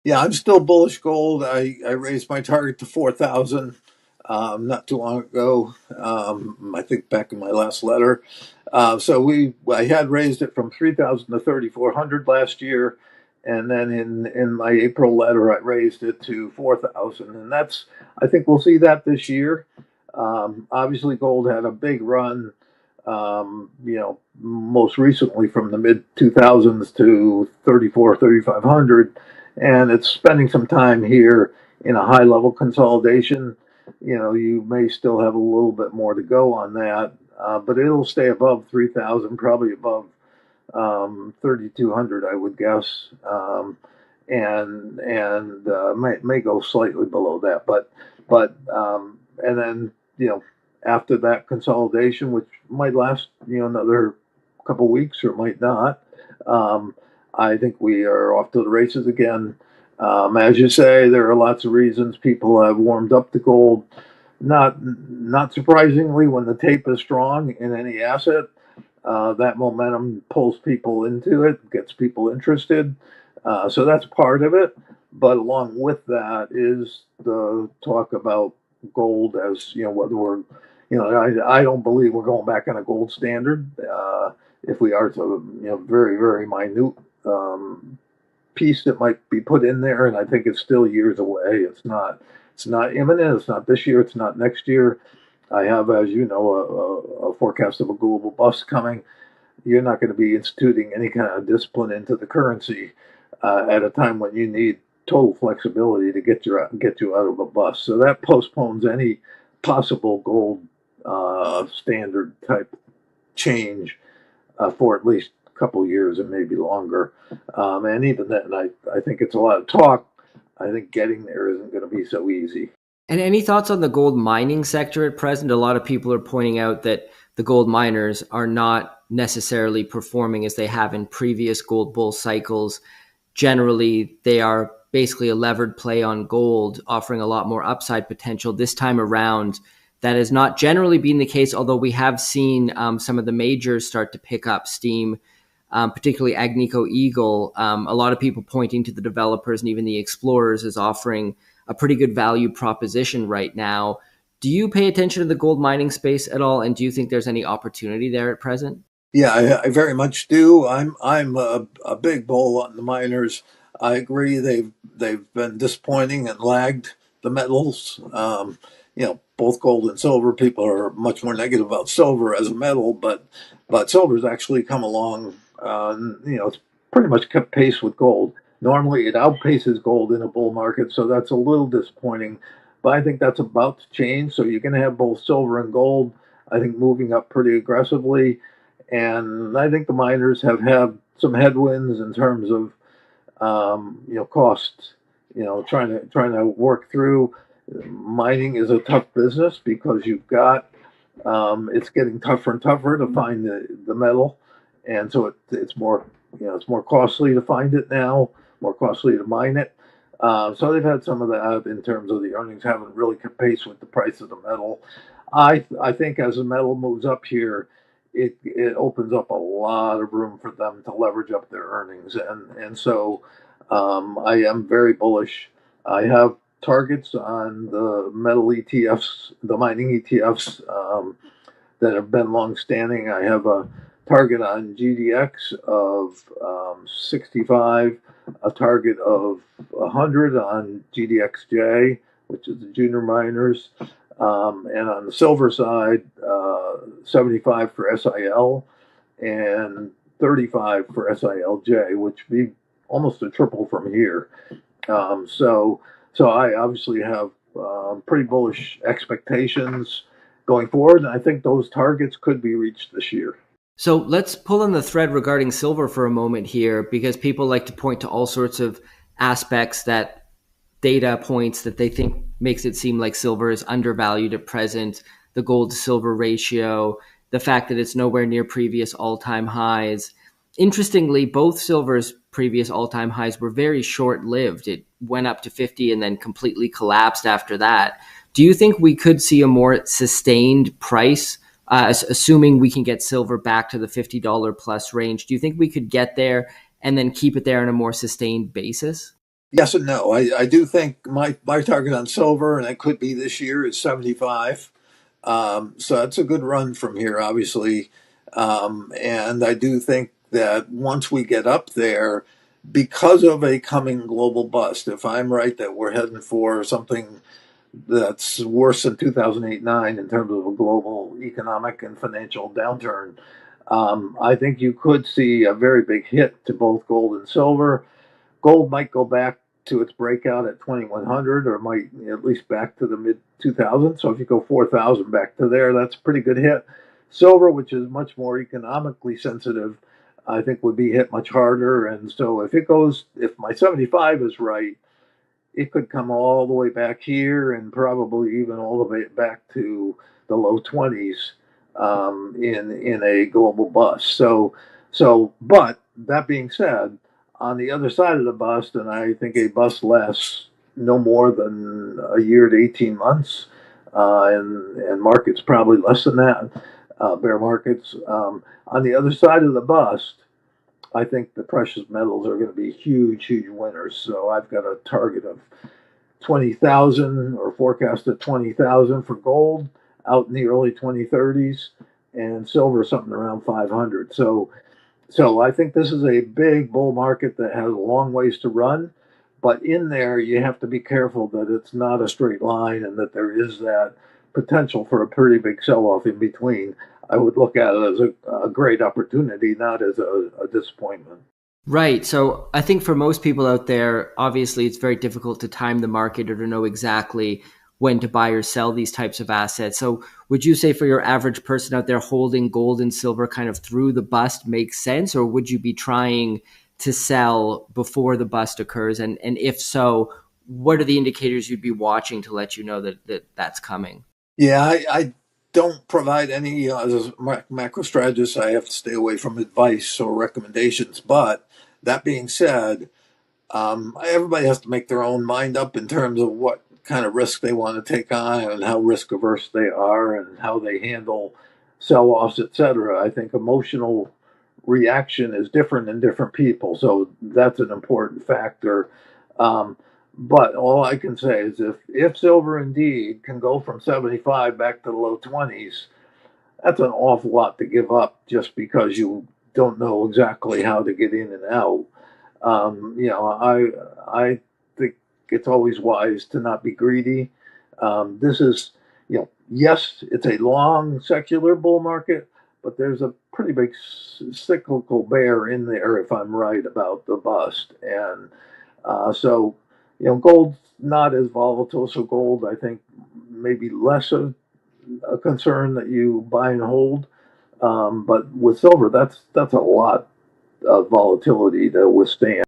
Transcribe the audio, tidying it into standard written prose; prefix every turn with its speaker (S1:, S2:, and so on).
S1: Yeah, I'm still bullish gold. I raised my target to 4,000 not too long ago. I think back in my last letter. I had raised it from 3,000 to 3,400 last year, and then in my April letter I raised it to 4,000, and that's I think we'll see that this year. Obviously, gold had a big run. Most recently from the mid 2000s to 34, 3,500, and it's spending some time here in a high level consolidation. You may still have a little bit more to go on that, but it'll stay above 3,000, probably above 3,200, I would guess, and may go slightly below that, and then after that consolidation, which might last another couple weeks or might not. Um, I think we are off to the races again. As you say, there are lots of reasons people have warmed up to gold. Not surprisingly, when the tape is strong in any asset, that momentum pulls people into it, gets people interested. So that's part of it. But along with that is the talk about gold as whether we're I don't believe we're going back on a gold standard. If we are to very very minute piece that might be put in there, and I think it's still years away. It's not imminent. It's not this year. It's not next year. I have, as you know, a forecast of a global bust coming. You're not going to be instituting any kind of discipline into the currency at a time when you need total flexibility to get you out of a bust. So that postpones any possible gold standard type change for at least a couple of years and maybe longer. And even then, I think it's a lot of talk. I think getting there isn't going to be so easy.
S2: And any thoughts on the gold mining sector at present? A lot of people are pointing out that the gold miners are not necessarily performing as they have in previous gold bull cycles. Generally, they are basically a levered play on gold, offering a lot more upside potential. This time around, that has not generally been the case, although we have seen some of the majors start to pick up steam, particularly Agnico Eagle. A lot of people pointing to the developers and even the explorers as offering a pretty good value proposition right now. Do you pay attention to the gold mining space at all? And do you think there's any opportunity there at present?
S1: Yeah, I very much do. I'm a big bull on the miners. I agree they've been disappointing and lagged the metals. Both gold and silver. People are much more negative about silver as a metal, but silver's actually come along. It's pretty much kept pace with gold. Normally, it outpaces gold in a bull market, so that's a little disappointing. But I think that's about to change. So you're going to have both silver and gold. I think moving up pretty aggressively, and I think the miners have had some headwinds in terms of costs. Trying to work through. Mining is a tough business because you've got it's getting tougher and tougher to find the metal, and so it's more it's more costly to find it now, more costly to mine it. So they've had some of that in terms of the earnings haven't really kept pace with the price of the metal. I think as the metal moves up here, it opens up a lot of room for them to leverage up their earnings, and so I am very bullish. I have targets on the metal ETFs, the mining ETFs that have been long-standing. I have a target on GDX of 65, a target of 100 on GDXJ, which is the junior miners, and on the silver side, 75 for SIL and 35 for SILJ, which would be almost a triple from here. Um, so, so I obviously have pretty bullish expectations going forward, and I think those targets could be reached this year.
S2: So let's pull in the thread regarding silver for a moment here, because people like to point to all sorts of aspects, that data points that they think makes it seem like silver is undervalued at present, the gold to silver ratio, the fact that it's nowhere near previous all-time highs. Interestingly, both silver's previous all-time highs were very short-lived. It went up to 50 and then completely collapsed after that. Do you think we could see a more sustained price, assuming we can get silver back to the $50 plus range? Do you think we could get there and then keep it there on a more sustained basis?
S1: Yes and no. I do think my target on silver, and it could be this year, is 75. So that's a good run from here, obviously. And I do think that once we get up there, because of a coming global bust, if I'm right that we're heading for something that's worse than 2008-9 in terms of a global economic and financial downturn, I think you could see a very big hit to both gold and silver. Gold might go back to its breakout at 2100, or might at least back to the mid 2000s. So if you go 4000 back to there, that's a pretty good hit. Silver, which is much more economically sensitive, I think would be hit much harder. And so if my 75 is right, it could come all the way back here and probably even all the way back to the low 20s in a global bust. But that being said, on the other side of the bust, and I think a bust lasts no more than a year to 18 months, and markets probably less than that, bear markets. On the other side of the bust, I think the precious metals are going to be huge, huge winners. So I've got a target of 20,000 or forecasted 20,000 for gold out in the early 2030s, and silver something around 500. So I think this is a big bull market that has a long ways to run. But in there, you have to be careful that it's not a straight line and that there is that potential for a pretty big sell off in between. I would look at it as a great opportunity, not as a disappointment.
S2: Right. So I think for most people out there, obviously it's very difficult to time the market or to know exactly when to buy or sell these types of assets. So would you say for your average person out there, holding gold and silver kind of through the bust makes sense? Or would you be trying to sell before the bust occurs? And if so, what are the indicators you'd be watching to let you know that that's coming?
S1: Yeah, I don't provide any, as a macro strategist, I have to stay away from advice or recommendations. But that being said, everybody has to make their own mind up in terms of what kind of risk they want to take on and how risk averse they are and how they handle sell offs, etc. I think emotional reaction is different in different people, so that's an important factor. Um, but all I can say is if silver indeed can go from 75 back to the low 20s, that's an awful lot to give up just because you don't know exactly how to get in and out. I think it's always wise to not be greedy. This is, yes, it's a long secular bull market, but there's a pretty big cyclical bear in there if I'm right about the bust. And gold's not as volatile. So gold, I think, maybe less of a concern that you buy and hold. But with silver, that's a lot of volatility to withstand.